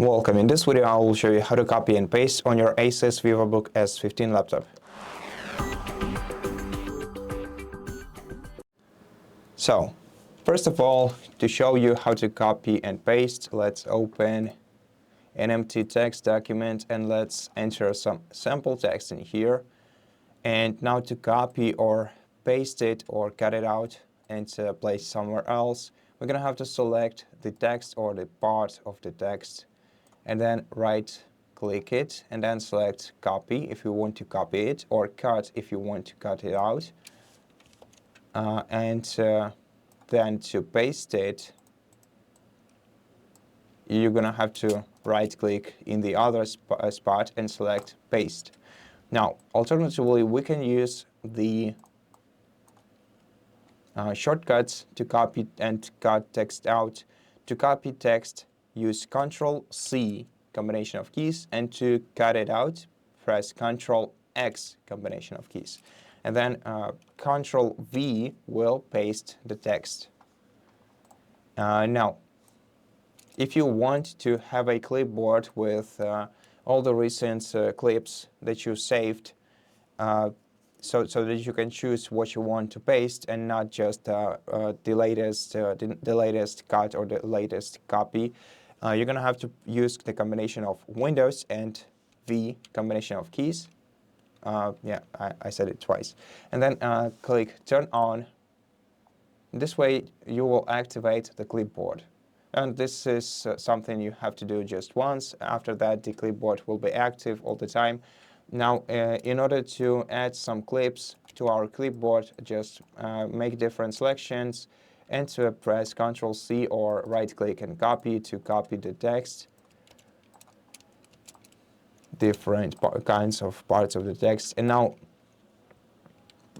Welcome. In this video I will show you how to copy and paste on your ASUS VivoBook S15 laptop. So, first of all, to show you how to copy and paste, let's open an empty text document and let's enter some sample text in here. And now to copy or paste it or cut it out and place somewhere else, we're going to have to select the text or the part of the text and then right-click it and then select copy if you want to copy it, or cut if you want to cut it out. Then to paste it, you're going to have to right-click in the other spot and select paste. Now, alternatively, we can use the shortcuts to copy and cut text out. To copy text, use Ctrl C combination of keys, and to cut it out, press Ctrl X combination of keys. And then Ctrl V will paste the text. Now, if you want to have a clipboard with all the recent clips that you saved, so that you can choose what you want to paste and not just the latest cut or the latest copy, you're going to have to use the combination of Windows and V combination of keys. Yeah, I said it twice. And then click Turn On. This way you will activate the clipboard. And this is something you have to do just once. After that, the clipboard will be active all the time. Now, in order to add some clips to our clipboard, just make different selections and to press Ctrl C or right-click and copy to copy the text. Different kinds of parts of the text. And now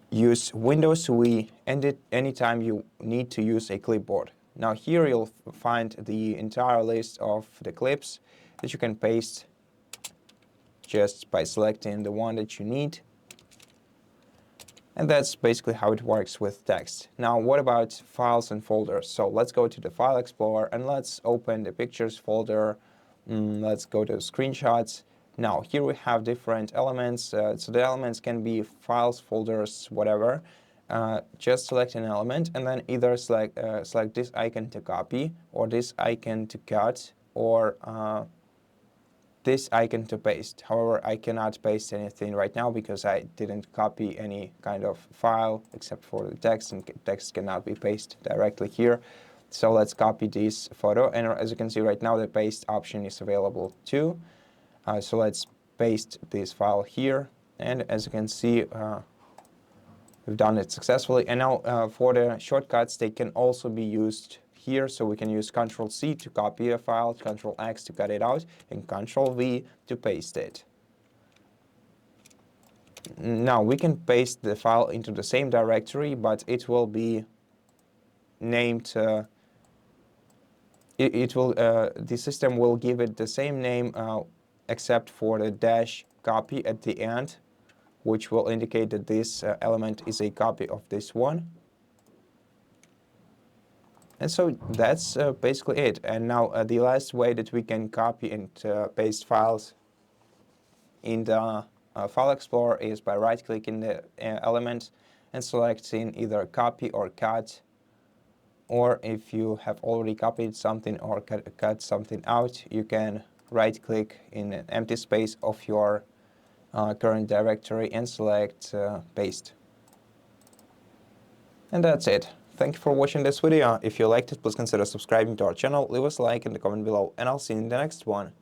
use Windows+V anytime you need to use a clipboard. Now here you'll find the entire list of the clips that you can paste just by selecting the one that you need. And that's basically how it works with text. Now what about files and folders? So let's go to the File Explorer and let's open the Pictures folder. Let's go to Screenshots. Now here we have different elements. So the elements can be files, folders, whatever. Just select an element and then either select this icon to copy, or this icon to cut, or this icon to paste. However, I cannot paste anything right now because I didn't copy any kind of file except for the text, and text cannot be pasted directly here. So let's copy this photo, and as you can see right now, the paste option is available too. So let's paste this file here, and as you can see, we've done it successfully. And now for the shortcuts, they can also be used here. So we can use Ctrl C to copy a file, Ctrl X to cut it out, and Ctrl V to paste it. Now we can paste the file into the same directory, but it will be named, the system will give it the same name except for the dash copy at the end, which will indicate that this element is a copy of this one. And so that's basically it. And now the last way that we can copy and paste files in the File Explorer is by right-clicking the element and selecting either copy or cut. Or if you have already copied something or cut something out, you can right-click in an empty space of your current directory and select paste. And that's it. Thank you for watching this video. If you liked it, please consider subscribing to our channel, leave us a like in the comment below, and I'll see you in the next one.